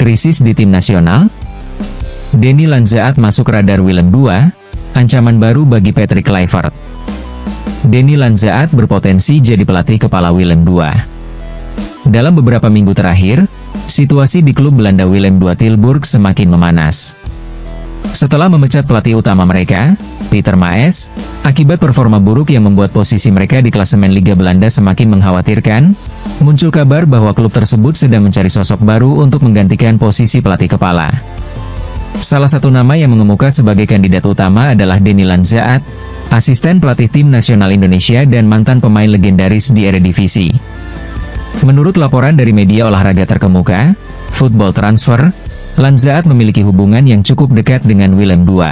Krisis di tim nasional? Denny Lanzaat masuk radar Willem II, ancaman baru bagi Patrick Kluivert. Denny Lanzaat berpotensi jadi pelatih kepala Willem II. Dalam beberapa minggu terakhir, situasi di klub Belanda Willem II Tilburg semakin memanas. Setelah memecat pelatih utama mereka, Peter Maes, akibat performa buruk yang membuat posisi mereka di klasemen Liga Belanda semakin mengkhawatirkan, muncul kabar bahwa klub tersebut sedang mencari sosok baru untuk menggantikan posisi pelatih kepala. Salah satu nama yang mengemuka sebagai kandidat utama adalah Denny Lanzaat, asisten pelatih tim nasional Indonesia dan mantan pemain legendaris di Eredivisie. Menurut laporan dari media olahraga terkemuka, Football Transfer, Lanzaat memiliki hubungan yang cukup dekat dengan Willem II.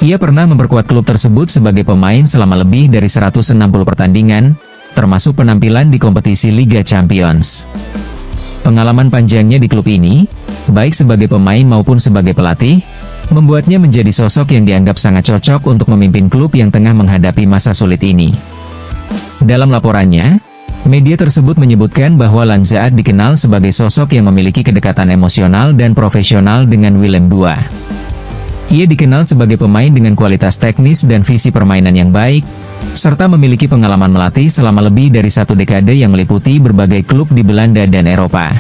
Ia pernah memperkuat klub tersebut sebagai pemain selama lebih dari 160 pertandingan, termasuk penampilan di kompetisi Liga Champions. Pengalaman panjangnya di klub ini, baik sebagai pemain maupun sebagai pelatih, membuatnya menjadi sosok yang dianggap sangat cocok untuk memimpin klub yang tengah menghadapi masa sulit ini. Dalam laporannya, media tersebut menyebutkan bahwa Lanzaat dikenal sebagai sosok yang memiliki kedekatan emosional dan profesional dengan Willem II. Ia dikenal sebagai pemain dengan kualitas teknis dan visi permainan yang baik, serta memiliki pengalaman melatih selama lebih dari 1 dekade yang meliputi berbagai klub di Belanda dan Eropa.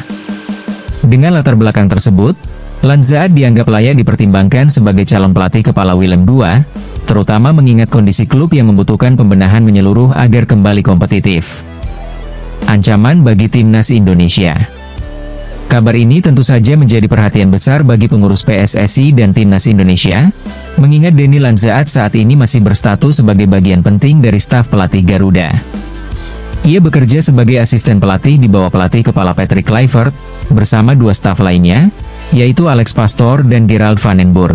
Dengan latar belakang tersebut, Lanzaat dianggap layak dipertimbangkan sebagai calon pelatih kepala Willem II, terutama mengingat kondisi klub yang membutuhkan pembenahan menyeluruh agar kembali kompetitif. Ancaman bagi timnas Indonesia. Kabar ini tentu saja menjadi perhatian besar bagi pengurus PSSI dan timnas Indonesia, mengingat Denny Lanzaat saat ini masih berstatus sebagai bagian penting dari staf pelatih Garuda. Ia bekerja sebagai asisten pelatih di bawah pelatih kepala Patrick Kluivert, bersama 2 staf lainnya, yaitu Alex Pastoor dan Gerald van den Burg.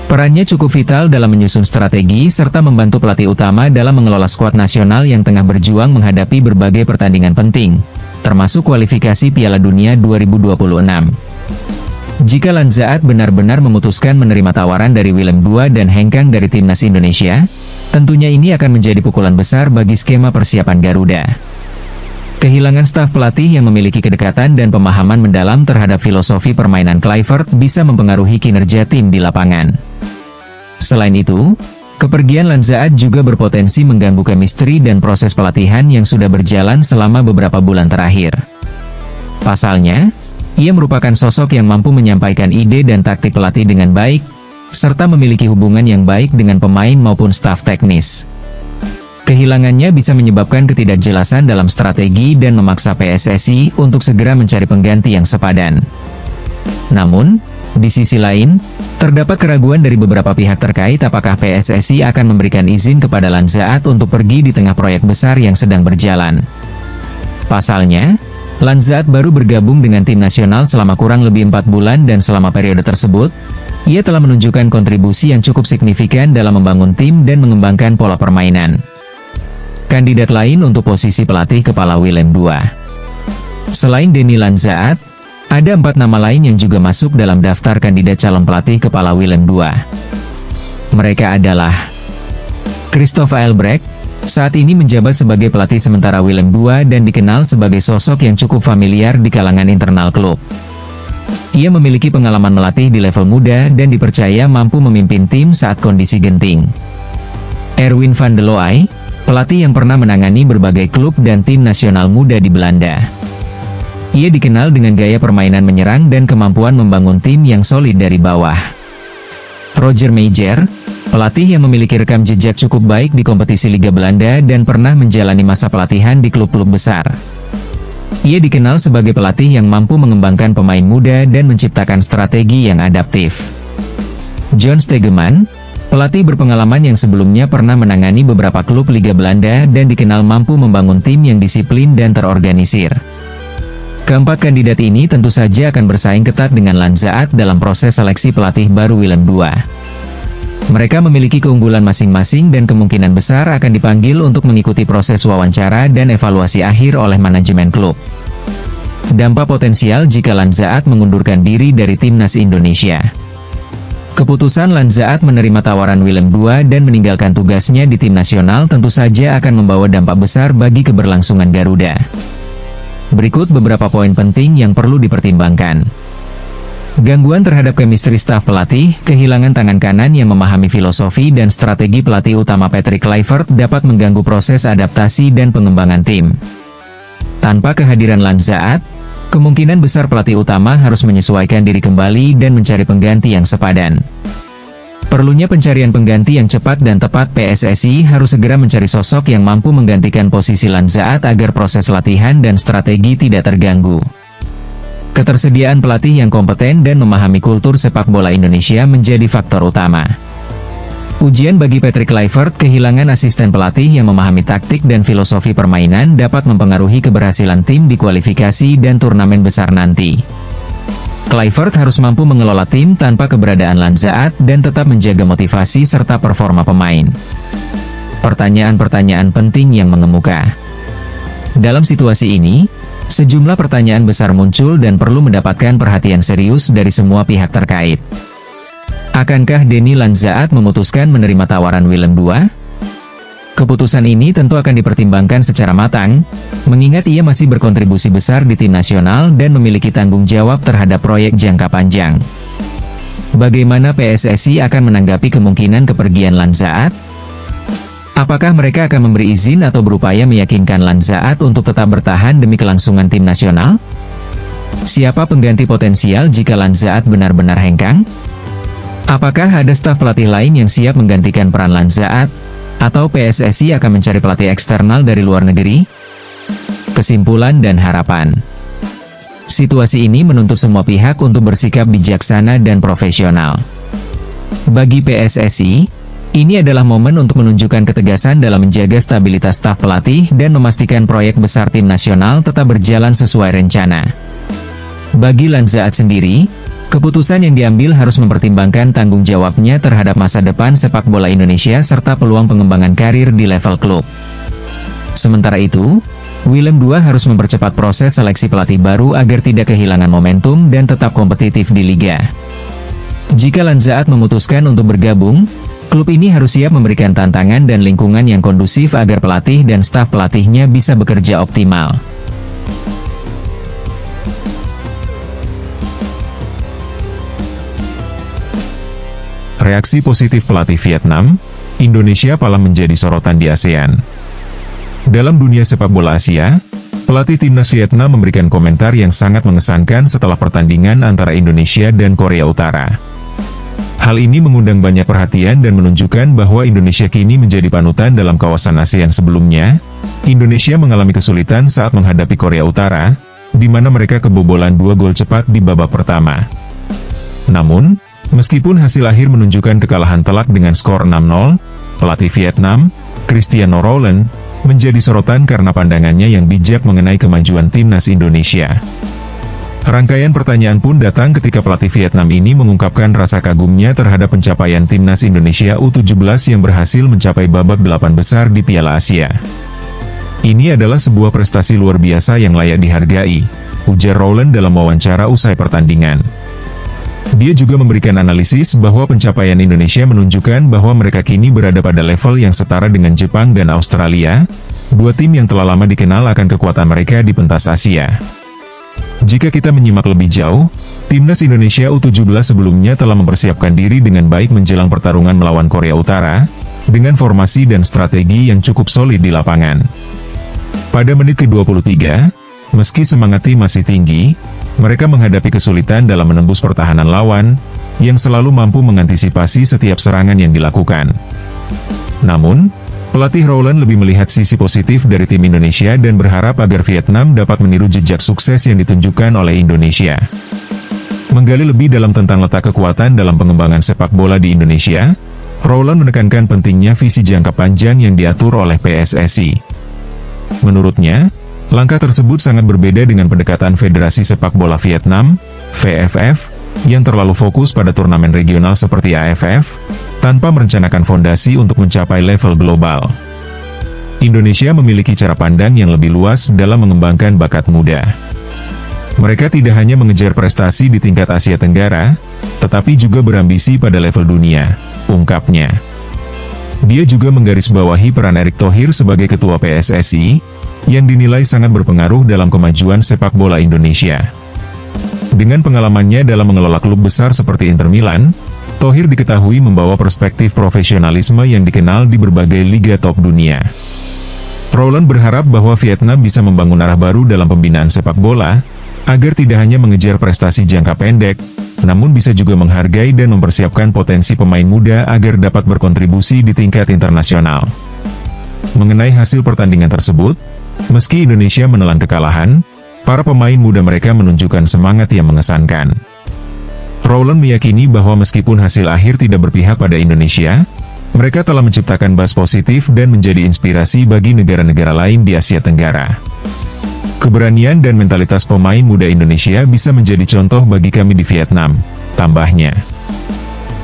Perannya cukup vital dalam menyusun strategi serta membantu pelatih utama dalam mengelola skuad nasional yang tengah berjuang menghadapi berbagai pertandingan penting, termasuk kualifikasi Piala Dunia 2026. Jika Lanzaat benar-benar memutuskan menerima tawaran dari Willem II dan hengkang dari timnas Indonesia, tentunya ini akan menjadi pukulan besar bagi skema persiapan Garuda. Kehilangan staf pelatih yang memiliki kedekatan dan pemahaman mendalam terhadap filosofi permainan Kluivert bisa mempengaruhi kinerja tim di lapangan. Selain itu, kepergian Lanzaat juga berpotensi mengganggu chemistry dan proses pelatihan yang sudah berjalan selama beberapa bulan terakhir. Pasalnya, ia merupakan sosok yang mampu menyampaikan ide dan taktik pelatih dengan baik, serta memiliki hubungan yang baik dengan pemain maupun staf teknis. Kehilangannya bisa menyebabkan ketidakjelasan dalam strategi dan memaksa PSSI untuk segera mencari pengganti yang sepadan. Namun, di sisi lain, terdapat keraguan dari beberapa pihak terkait apakah PSSI akan memberikan izin kepada Lanzaat untuk pergi di tengah proyek besar yang sedang berjalan. Pasalnya, Lanzaat baru bergabung dengan tim nasional selama kurang lebih 4 bulan dan selama periode tersebut, ia telah menunjukkan kontribusi yang cukup signifikan dalam membangun tim dan mengembangkan pola permainan. Kandidat lain untuk posisi pelatih kepala Willem II. Selain Denny Lanzaat, ada 4 nama lain yang juga masuk dalam daftar kandidat calon pelatih kepala Willem II. Mereka adalah Christophe Aelbrecht, saat ini menjabat sebagai pelatih sementara Willem II dan dikenal sebagai sosok yang cukup familiar di kalangan internal klub. Ia memiliki pengalaman melatih di level muda dan dipercaya mampu memimpin tim saat kondisi genting. Erwin van der Looy, pelatih yang pernah menangani berbagai klub dan tim nasional muda di Belanda. Ia dikenal dengan gaya permainan menyerang dan kemampuan membangun tim yang solid dari bawah. Roger Meijer, pelatih yang memiliki rekam jejak cukup baik di kompetisi Liga Belanda dan pernah menjalani masa pelatihan di klub-klub besar. Ia dikenal sebagai pelatih yang mampu mengembangkan pemain muda dan menciptakan strategi yang adaptif. John Stegeman, pelatih berpengalaman yang sebelumnya pernah menangani beberapa klub Liga Belanda dan dikenal mampu membangun tim yang disiplin dan terorganisir. Keempat kandidat ini tentu saja akan bersaing ketat dengan Lanzaat dalam proses seleksi pelatih baru Willem II. Mereka memiliki keunggulan masing-masing dan kemungkinan besar akan dipanggil untuk mengikuti proses wawancara dan evaluasi akhir oleh manajemen klub. Dampak potensial jika Lanzaat mengundurkan diri dari timnas Indonesia. Keputusan Lanzaat menerima tawaran Willem II dan meninggalkan tugasnya di tim nasional tentu saja akan membawa dampak besar bagi keberlangsungan Garuda. Berikut beberapa poin penting yang perlu dipertimbangkan. Gangguan terhadap chemistry staf pelatih, kehilangan tangan kanan yang memahami filosofi dan strategi pelatih utama Patrick Kluivert dapat mengganggu proses adaptasi dan pengembangan tim. Tanpa kehadiran Lanzaat, kemungkinan besar pelatih utama harus menyesuaikan diri kembali dan mencari pengganti yang sepadan. Perlunya pencarian pengganti yang cepat dan tepat. PSSI harus segera mencari sosok yang mampu menggantikan posisi Lanzaat agar proses latihan dan strategi tidak terganggu. Ketersediaan pelatih yang kompeten dan memahami kultur sepak bola Indonesia menjadi faktor utama. Ujian bagi Patrick Kluivert, kehilangan asisten pelatih yang memahami taktik dan filosofi permainan dapat mempengaruhi keberhasilan tim di kualifikasi dan turnamen besar nanti. Kluivert harus mampu mengelola tim tanpa keberadaan Lanzaat dan tetap menjaga motivasi serta performa pemain. Pertanyaan-pertanyaan penting yang mengemuka. Dalam situasi ini, sejumlah pertanyaan besar muncul dan perlu mendapatkan perhatian serius dari semua pihak terkait. Akankah Denny Lanzaat memutuskan menerima tawaran Willem II? Keputusan ini tentu akan dipertimbangkan secara matang, mengingat ia masih berkontribusi besar di tim nasional dan memiliki tanggung jawab terhadap proyek jangka panjang. Bagaimana PSSI akan menanggapi kemungkinan kepergian Lanzaat? Apakah mereka akan memberi izin atau berupaya meyakinkan Lanzaat untuk tetap bertahan demi kelangsungan tim nasional? Siapa pengganti potensial jika Lanzaat benar-benar hengkang? Apakah ada staf pelatih lain yang siap menggantikan peran Lanzaat? Atau PSSI akan mencari pelatih eksternal dari luar negeri? Kesimpulan dan harapan. Situasi ini menuntut semua pihak untuk bersikap bijaksana dan profesional. Bagi PSSI, ini adalah momen untuk menunjukkan ketegasan dalam menjaga stabilitas staf pelatih dan memastikan proyek besar tim nasional tetap berjalan sesuai rencana. Bagi Lanzaat sendiri, keputusan yang diambil harus mempertimbangkan tanggung jawabnya terhadap masa depan sepak bola Indonesia serta peluang pengembangan karir di level klub. Sementara itu, Willem II harus mempercepat proses seleksi pelatih baru agar tidak kehilangan momentum dan tetap kompetitif di liga. Jika Lanzaat memutuskan untuk bergabung, klub ini harus siap memberikan tantangan dan lingkungan yang kondusif agar pelatih dan staf pelatihnya bisa bekerja optimal. Reaksi positif pelatih Vietnam, Indonesia malah menjadi sorotan di ASEAN. Dalam dunia sepak bola Asia, pelatih timnas Vietnam memberikan komentar yang sangat mengesankan setelah pertandingan antara Indonesia dan Korea Utara. Hal ini mengundang banyak perhatian dan menunjukkan bahwa Indonesia kini menjadi panutan dalam kawasan ASEAN. Sebelumnya, Indonesia mengalami kesulitan saat menghadapi Korea Utara, di mana mereka kebobolan 2 gol cepat di babak pertama. Namun, meskipun hasil akhir menunjukkan kekalahan telak dengan skor 6-0, pelatih Vietnam, Cristiano Ronaldo, menjadi sorotan karena pandangannya yang bijak mengenai kemajuan timnas Indonesia. Rangkaian pertanyaan pun datang ketika pelatih Vietnam ini mengungkapkan rasa kagumnya terhadap pencapaian timnas Indonesia U17 yang berhasil mencapai babak 8 besar di Piala Asia. Ini adalah sebuah prestasi luar biasa yang layak dihargai, ujar Ronaldo dalam wawancara usai pertandingan. Dia juga memberikan analisis bahwa pencapaian Indonesia menunjukkan bahwa mereka kini berada pada level yang setara dengan Jepang dan Australia, dua tim yang telah lama dikenal akan kekuatan mereka di pentas Asia. Jika kita menyimak lebih jauh, timnas Indonesia U17 sebelumnya telah mempersiapkan diri dengan baik menjelang pertarungan melawan Korea Utara, dengan formasi dan strategi yang cukup solid di lapangan. Pada menit ke-23, meski semangat tim masih tinggi, mereka menghadapi kesulitan dalam menembus pertahanan lawan, yang selalu mampu mengantisipasi setiap serangan yang dilakukan. Namun, pelatih Ronaldo lebih melihat sisi positif dari tim Indonesia dan berharap agar Vietnam dapat meniru jejak sukses yang ditunjukkan oleh Indonesia. Menggali lebih dalam tentang letak kekuatan dalam pengembangan sepak bola di Indonesia, Ronaldo menekankan pentingnya visi jangka panjang yang diatur oleh PSSI. Menurutnya, langkah tersebut sangat berbeda dengan pendekatan Federasi Sepak Bola Vietnam, VFF, yang terlalu fokus pada turnamen regional seperti AFF, tanpa merencanakan fondasi untuk mencapai level global. Indonesia memiliki cara pandang yang lebih luas dalam mengembangkan bakat muda. Mereka tidak hanya mengejar prestasi di tingkat Asia Tenggara, tetapi juga berambisi pada level dunia, ungkapnya. Dia juga menggarisbawahi peran Erick Thohir sebagai ketua PSSI, yang dinilai sangat berpengaruh dalam kemajuan sepak bola Indonesia. Dengan pengalamannya dalam mengelola klub besar seperti Inter Milan, Thohir diketahui membawa perspektif profesionalisme yang dikenal di berbagai liga top dunia. Rowland berharap bahwa Vietnam bisa membangun arah baru dalam pembinaan sepak bola, agar tidak hanya mengejar prestasi jangka pendek, namun bisa juga menghargai dan mempersiapkan potensi pemain muda agar dapat berkontribusi di tingkat internasional. Mengenai hasil pertandingan tersebut, meski Indonesia menelan kekalahan, para pemain muda mereka menunjukkan semangat yang mengesankan. Rowland meyakini bahwa meskipun hasil akhir tidak berpihak pada Indonesia, mereka telah menciptakan buzz positif dan menjadi inspirasi bagi negara-negara lain di Asia Tenggara. Keberanian dan mentalitas pemain muda Indonesia bisa menjadi contoh bagi kami di Vietnam, tambahnya.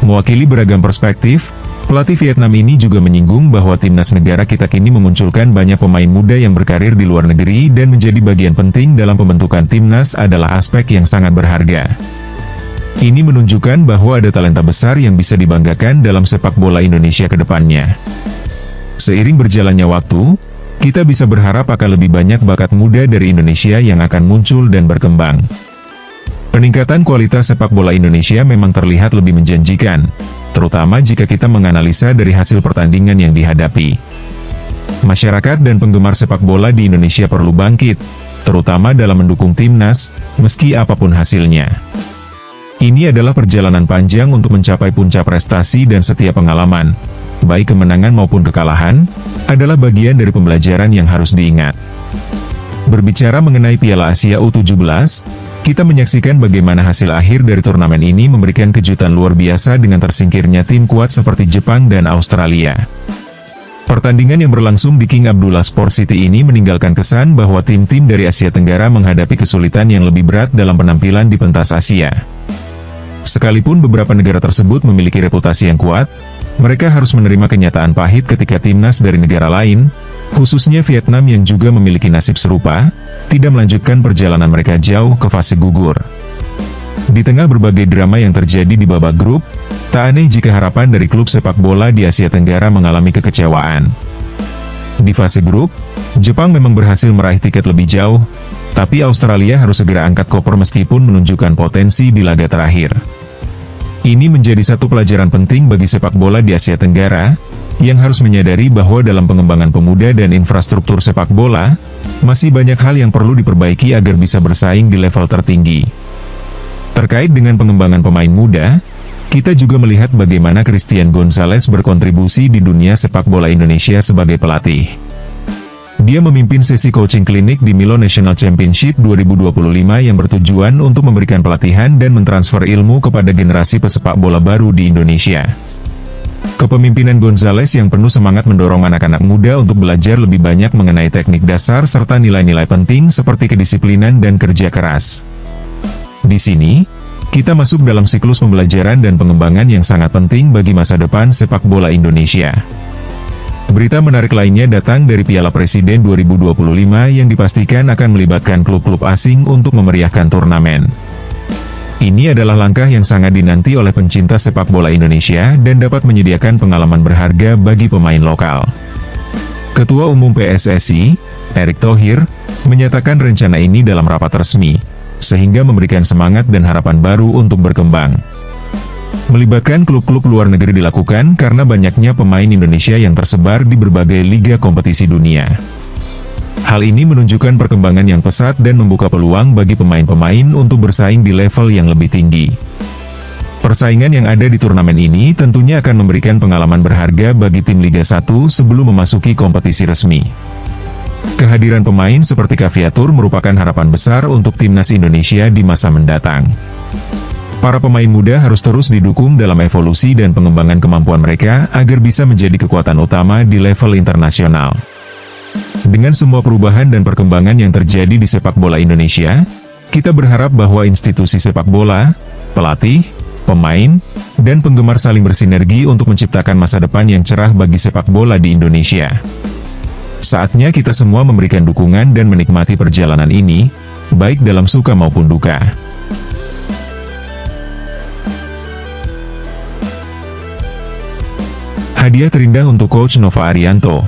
Mewakili beragam perspektif, pelatih Vietnam ini juga menyinggung bahwa timnas negara kita kini memunculkan banyak pemain muda yang berkarir di luar negeri dan menjadi bagian penting dalam pembentukan timnas adalah aspek yang sangat berharga. Ini menunjukkan bahwa ada talenta besar yang bisa dibanggakan dalam sepak bola Indonesia ke depannya. Seiring berjalannya waktu, kita bisa berharap akan lebih banyak bakat muda dari Indonesia yang akan muncul dan berkembang. Peningkatan kualitas sepak bola Indonesia memang terlihat lebih menjanjikan, terutama jika kita menganalisa dari hasil pertandingan yang dihadapi. Masyarakat dan penggemar sepak bola di Indonesia perlu bangkit, terutama dalam mendukung timnas, meski apapun hasilnya. Ini adalah perjalanan panjang untuk mencapai puncak prestasi dan setiap pengalaman, baik kemenangan maupun kekalahan, adalah bagian dari pembelajaran yang harus diingat. Berbicara mengenai Piala Asia U17, kita menyaksikan bagaimana hasil akhir dari turnamen ini memberikan kejutan luar biasa dengan tersingkirnya tim kuat seperti Jepang dan Australia. Pertandingan yang berlangsung di King Abdullah Sport City ini meninggalkan kesan bahwa tim-tim dari Asia Tenggara menghadapi kesulitan yang lebih berat dalam penampilan di pentas Asia. Sekalipun beberapa negara tersebut memiliki reputasi yang kuat, mereka harus menerima kenyataan pahit ketika timnas dari negara lain, khususnya Vietnam yang juga memiliki nasib serupa, tidak melanjutkan perjalanan mereka jauh ke fase gugur. Di tengah berbagai drama yang terjadi di babak grup, tak aneh jika harapan dari klub sepak bola di Asia Tenggara mengalami kekecewaan. Di fase grup, Jepang memang berhasil meraih tiket lebih jauh, tapi Australia harus segera angkat koper meskipun menunjukkan potensi di laga terakhir. Ini menjadi satu pelajaran penting bagi sepak bola di Asia Tenggara, yang harus menyadari bahwa dalam pengembangan pemuda dan infrastruktur sepak bola, masih banyak hal yang perlu diperbaiki agar bisa bersaing di level tertinggi. Terkait dengan pengembangan pemain muda, kita juga melihat bagaimana Christian Gonzalez berkontribusi di dunia sepak bola Indonesia sebagai pelatih. Dia memimpin sesi coaching klinik di Milo National Championship 2025 yang bertujuan untuk memberikan pelatihan dan mentransfer ilmu kepada generasi pesepak bola baru di Indonesia. Kepemimpinan Gonzalez yang penuh semangat mendorong anak-anak muda untuk belajar lebih banyak mengenai teknik dasar serta nilai-nilai penting seperti kedisiplinan dan kerja keras. Di sini, kita masuk dalam siklus pembelajaran dan pengembangan yang sangat penting bagi masa depan sepak bola Indonesia. Berita menarik lainnya datang dari Piala Presiden 2025 yang dipastikan akan melibatkan klub-klub asing untuk memeriahkan turnamen. Ini adalah langkah yang sangat dinanti oleh pencinta sepak bola Indonesia dan dapat menyediakan pengalaman berharga bagi pemain lokal. Ketua Umum PSSI, Erick Thohir, menyatakan rencana ini dalam rapat resmi, sehingga memberikan semangat dan harapan baru untuk berkembang. Melibatkan klub-klub luar negeri dilakukan karena banyaknya pemain Indonesia yang tersebar di berbagai liga kompetisi dunia. Hal ini menunjukkan perkembangan yang pesat dan membuka peluang bagi pemain-pemain untuk bersaing di level yang lebih tinggi. Persaingan yang ada di turnamen ini tentunya akan memberikan pengalaman berharga bagi tim Liga 1 sebelum memasuki kompetisi resmi. Kehadiran pemain seperti Caviatur merupakan harapan besar untuk timnas Indonesia di masa mendatang. Para pemain muda harus terus didukung dalam evolusi dan pengembangan kemampuan mereka agar bisa menjadi kekuatan utama di level internasional. Dengan semua perubahan dan perkembangan yang terjadi di sepak bola Indonesia, kita berharap bahwa institusi sepak bola, pelatih, pemain, dan penggemar saling bersinergi untuk menciptakan masa depan yang cerah bagi sepak bola di Indonesia. Saatnya kita semua memberikan dukungan dan menikmati perjalanan ini, baik dalam suka maupun duka. Hadiah terindah untuk Coach Nova Arianto.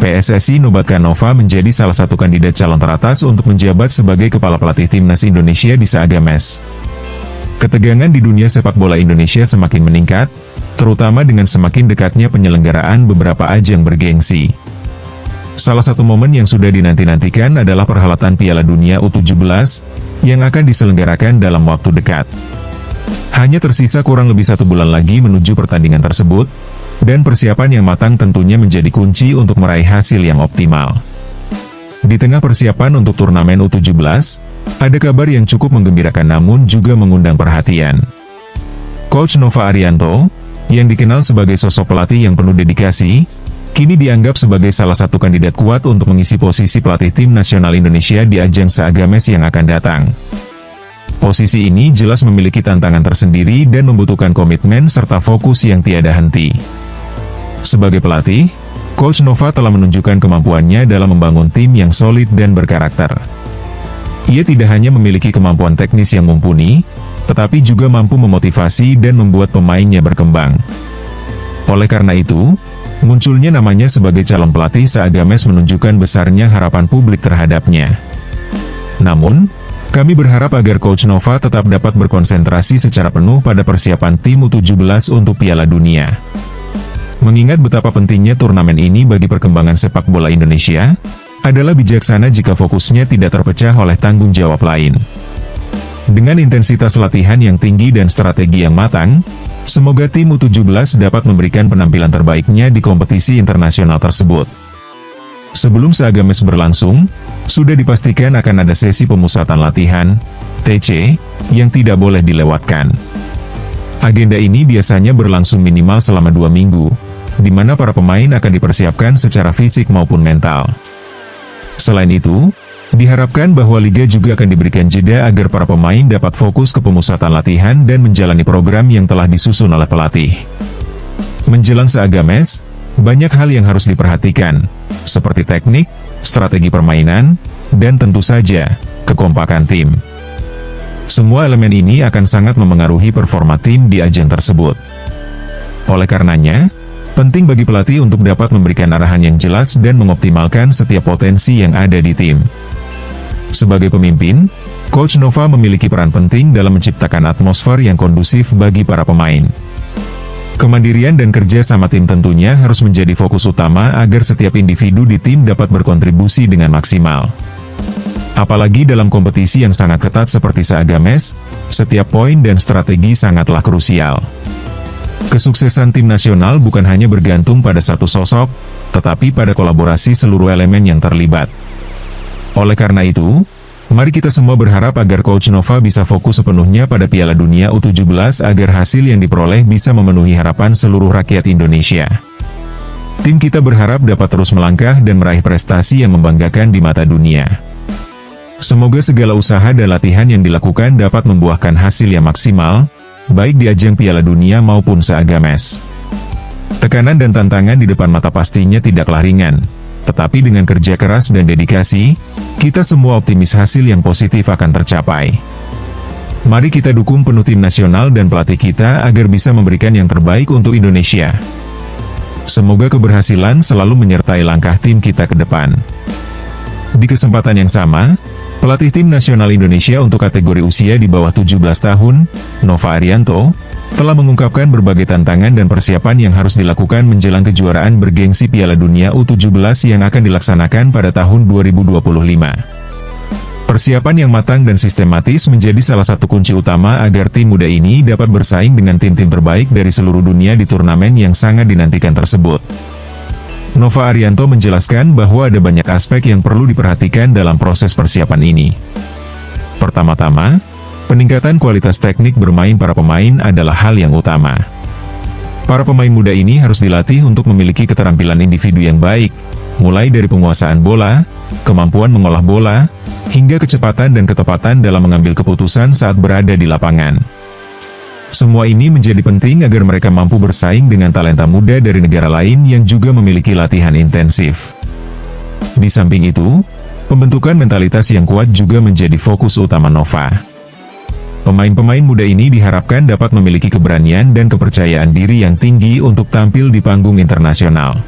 PSSI nobatkan Nova menjadi salah satu kandidat calon teratas untuk menjabat sebagai kepala pelatih timnas Indonesia di Seagames. Ketegangan di dunia sepak bola Indonesia semakin meningkat, terutama dengan semakin dekatnya penyelenggaraan beberapa ajang bergengsi. Salah satu momen yang sudah dinanti-nantikan adalah perhelatan Piala Dunia U17 yang akan diselenggarakan dalam waktu dekat. Hanya tersisa kurang lebih 1 bulan lagi menuju pertandingan tersebut, dan persiapan yang matang tentunya menjadi kunci untuk meraih hasil yang optimal. Di tengah persiapan untuk turnamen U17, ada kabar yang cukup menggembirakan namun juga mengundang perhatian. Coach Nova Arianto, yang dikenal sebagai sosok pelatih yang penuh dedikasi, kini dianggap sebagai salah satu kandidat kuat untuk mengisi posisi pelatih tim nasional Indonesia di ajang Seagames yang akan datang. Posisi ini jelas memiliki tantangan tersendiri dan membutuhkan komitmen serta fokus yang tiada henti. Sebagai pelatih, Coach Nova telah menunjukkan kemampuannya dalam membangun tim yang solid dan berkarakter. Ia tidak hanya memiliki kemampuan teknis yang mumpuni, tetapi juga mampu memotivasi dan membuat pemainnya berkembang. Oleh karena itu, munculnya namanya sebagai calon pelatih Seagames menunjukkan besarnya harapan publik terhadapnya. Namun, kami berharap agar Coach Nova tetap dapat berkonsentrasi secara penuh pada persiapan tim U17 untuk Piala Dunia. Mengingat betapa pentingnya turnamen ini bagi perkembangan sepak bola Indonesia, adalah bijaksana jika fokusnya tidak terpecah oleh tanggung jawab lain. Dengan intensitas latihan yang tinggi dan strategi yang matang, semoga tim U17 dapat memberikan penampilan terbaiknya di kompetisi internasional tersebut. Sebelum Seagames berlangsung, sudah dipastikan akan ada sesi pemusatan latihan, TC, yang tidak boleh dilewatkan. Agenda ini biasanya berlangsung minimal selama 2 minggu, di mana para pemain akan dipersiapkan secara fisik maupun mental. Selain itu, diharapkan bahwa Liga juga akan diberikan jeda agar para pemain dapat fokus ke pemusatan latihan dan menjalani program yang telah disusun oleh pelatih. Menjelang Seagames, banyak hal yang harus diperhatikan, seperti teknik, strategi permainan, dan tentu saja, kekompakan tim. Semua elemen ini akan sangat memengaruhi performa tim di ajang tersebut. Oleh karenanya, penting bagi pelatih untuk dapat memberikan arahan yang jelas dan mengoptimalkan setiap potensi yang ada di tim. Sebagai pemimpin, Coach Nova memiliki peran penting dalam menciptakan atmosfer yang kondusif bagi para pemain. Kemandirian dan kerja sama tim tentunya harus menjadi fokus utama agar setiap individu di tim dapat berkontribusi dengan maksimal. Apalagi dalam kompetisi yang sangat ketat seperti Seagames, setiap poin dan strategi sangatlah krusial. Kesuksesan tim nasional bukan hanya bergantung pada satu sosok, tetapi pada kolaborasi seluruh elemen yang terlibat. Oleh karena itu, mari kita semua berharap agar Coach Nova bisa fokus sepenuhnya pada Piala Dunia U17 agar hasil yang diperoleh bisa memenuhi harapan seluruh rakyat Indonesia. Tim kita berharap dapat terus melangkah dan meraih prestasi yang membanggakan di mata dunia. Semoga segala usaha dan latihan yang dilakukan dapat membuahkan hasil yang maksimal, baik di ajang Piala Dunia maupun Seagames. Tekanan dan tantangan di depan mata pastinya tidaklah ringan, tetapi dengan kerja keras dan dedikasi, kita semua optimis hasil yang positif akan tercapai. Mari kita dukung penuh tim nasional dan pelatih kita agar bisa memberikan yang terbaik untuk Indonesia. Semoga keberhasilan selalu menyertai langkah tim kita ke depan. Di kesempatan yang sama, pelatih tim nasional Indonesia untuk kategori usia di bawah 17 tahun, Nova Arianto, telah mengungkapkan berbagai tantangan dan persiapan yang harus dilakukan menjelang kejuaraan bergengsi Piala Dunia U17 yang akan dilaksanakan pada tahun 2025. Persiapan yang matang dan sistematis menjadi salah satu kunci utama agar tim muda ini dapat bersaing dengan tim-tim terbaik dari seluruh dunia di turnamen yang sangat dinantikan tersebut. Nova Arianto menjelaskan bahwa ada banyak aspek yang perlu diperhatikan dalam proses persiapan ini. Pertama-tama, peningkatan kualitas teknik bermain para pemain adalah hal yang utama. Para pemain muda ini harus dilatih untuk memiliki keterampilan individu yang baik, mulai dari penguasaan bola, kemampuan mengolah bola, hingga kecepatan dan ketepatan dalam mengambil keputusan saat berada di lapangan. Semua ini menjadi penting agar mereka mampu bersaing dengan talenta muda dari negara lain yang juga memiliki latihan intensif. Di samping itu, pembentukan mentalitas yang kuat juga menjadi fokus utama Nova. Pemain-pemain muda ini diharapkan dapat memiliki keberanian dan kepercayaan diri yang tinggi untuk tampil di panggung internasional.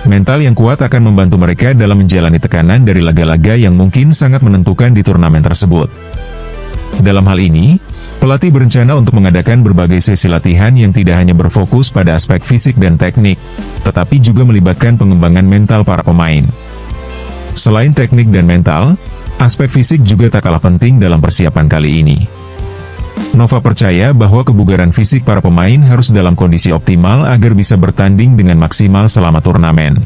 Mental yang kuat akan membantu mereka dalam menjalani tekanan dari laga-laga yang mungkin sangat menentukan di turnamen tersebut. Dalam hal ini, pelatih berencana untuk mengadakan berbagai sesi latihan yang tidak hanya berfokus pada aspek fisik dan teknik, tetapi juga melibatkan pengembangan mental para pemain. Selain teknik dan mental, aspek fisik juga tak kalah penting dalam persiapan kali ini. Nova percaya bahwa kebugaran fisik para pemain harus dalam kondisi optimal agar bisa bertanding dengan maksimal selama turnamen.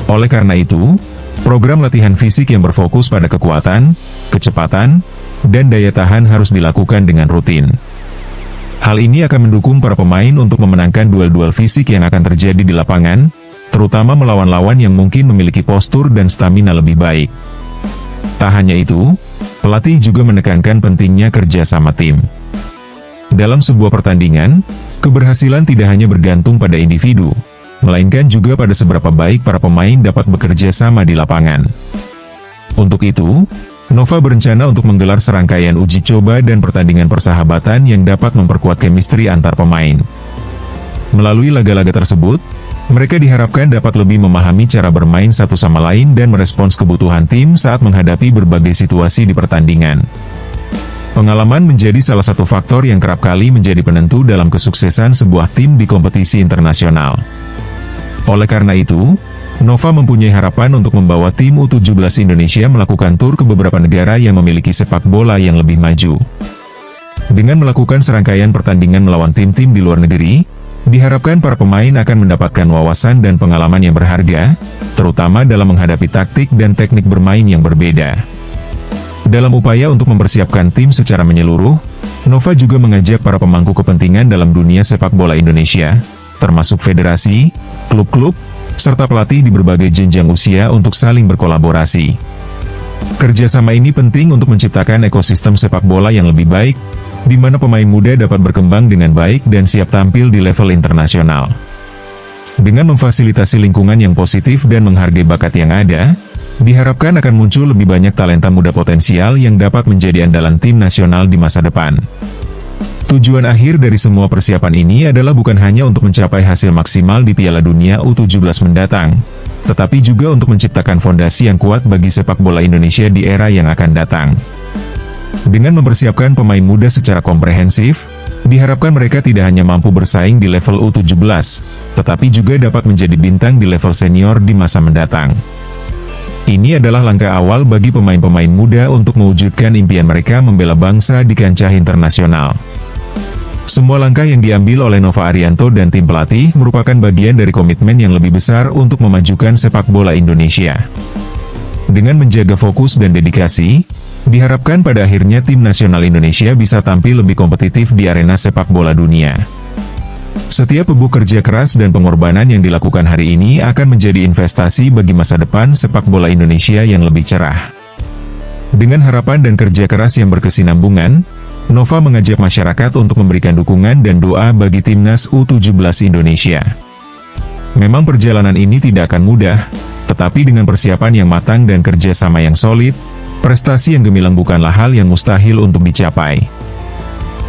Oleh karena itu, program latihan fisik yang berfokus pada kekuatan, kecepatan, dan daya tahan harus dilakukan dengan rutin. Hal ini akan mendukung para pemain untuk memenangkan duel-duel fisik yang akan terjadi di lapangan, terutama melawan lawan yang mungkin memiliki postur dan stamina lebih baik. Tak hanya itu, pelatih juga menekankan pentingnya kerja sama tim. Dalam sebuah pertandingan, keberhasilan tidak hanya bergantung pada individu, melainkan juga pada seberapa baik para pemain dapat bekerja sama di lapangan. Untuk itu, Nova berencana untuk menggelar serangkaian uji coba dan pertandingan persahabatan yang dapat memperkuat chemistry antar pemain. Melalui laga-laga tersebut, mereka diharapkan dapat lebih memahami cara bermain satu sama lain dan merespons kebutuhan tim saat menghadapi berbagai situasi di pertandingan. Pengalaman menjadi salah satu faktor yang kerap kali menjadi penentu dalam kesuksesan sebuah tim di kompetisi internasional. Oleh karena itu, Nova mempunyai harapan untuk membawa tim U17 Indonesia melakukan tur ke beberapa negara yang memiliki sepak bola yang lebih maju. Dengan melakukan serangkaian pertandingan melawan tim-tim di luar negeri, diharapkan para pemain akan mendapatkan wawasan dan pengalaman yang berharga, terutama dalam menghadapi taktik dan teknik bermain yang berbeda. Dalam upaya untuk mempersiapkan tim secara menyeluruh, Nova juga mengajak para pemangku kepentingan dalam dunia sepak bola Indonesia, termasuk federasi, klub-klub, serta pelatih di berbagai jenjang usia untuk saling berkolaborasi. Kerjasama ini penting untuk menciptakan ekosistem sepak bola yang lebih baik, di mana pemain muda dapat berkembang dengan baik dan siap tampil di level internasional. Dengan memfasilitasi lingkungan yang positif dan menghargai bakat yang ada, diharapkan akan muncul lebih banyak talenta muda potensial yang dapat menjadi andalan tim nasional di masa depan. Tujuan akhir dari semua persiapan ini adalah bukan hanya untuk mencapai hasil maksimal di Piala Dunia U17 mendatang, tetapi juga untuk menciptakan fondasi yang kuat bagi sepak bola Indonesia di era yang akan datang. Dengan mempersiapkan pemain muda secara komprehensif, diharapkan mereka tidak hanya mampu bersaing di level U17, tetapi juga dapat menjadi bintang di level senior di masa mendatang. Ini adalah langkah awal bagi pemain-pemain muda untuk mewujudkan impian mereka membela bangsa di kancah internasional. Semua langkah yang diambil oleh Nova Arianto dan tim pelatih merupakan bagian dari komitmen yang lebih besar untuk memajukan sepak bola Indonesia. Dengan menjaga fokus dan dedikasi, diharapkan pada akhirnya tim nasional Indonesia bisa tampil lebih kompetitif di arena sepak bola dunia. Setiap bubuk kerja keras dan pengorbanan yang dilakukan hari ini akan menjadi investasi bagi masa depan sepak bola Indonesia yang lebih cerah. Dengan harapan dan kerja keras yang berkesinambungan, Nova mengajak masyarakat untuk memberikan dukungan dan doa bagi timnas U17 Indonesia. Memang perjalanan ini tidak akan mudah, tetapi dengan persiapan yang matang dan kerjasama yang solid, prestasi yang gemilang bukanlah hal yang mustahil untuk dicapai.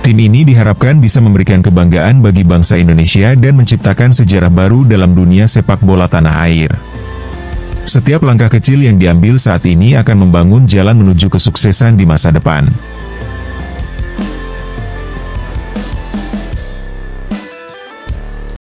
Tim ini diharapkan bisa memberikan kebanggaan bagi bangsa Indonesia dan menciptakan sejarah baru dalam dunia sepak bola tanah air. Setiap langkah kecil yang diambil saat ini akan membangun jalan menuju kesuksesan di masa depan.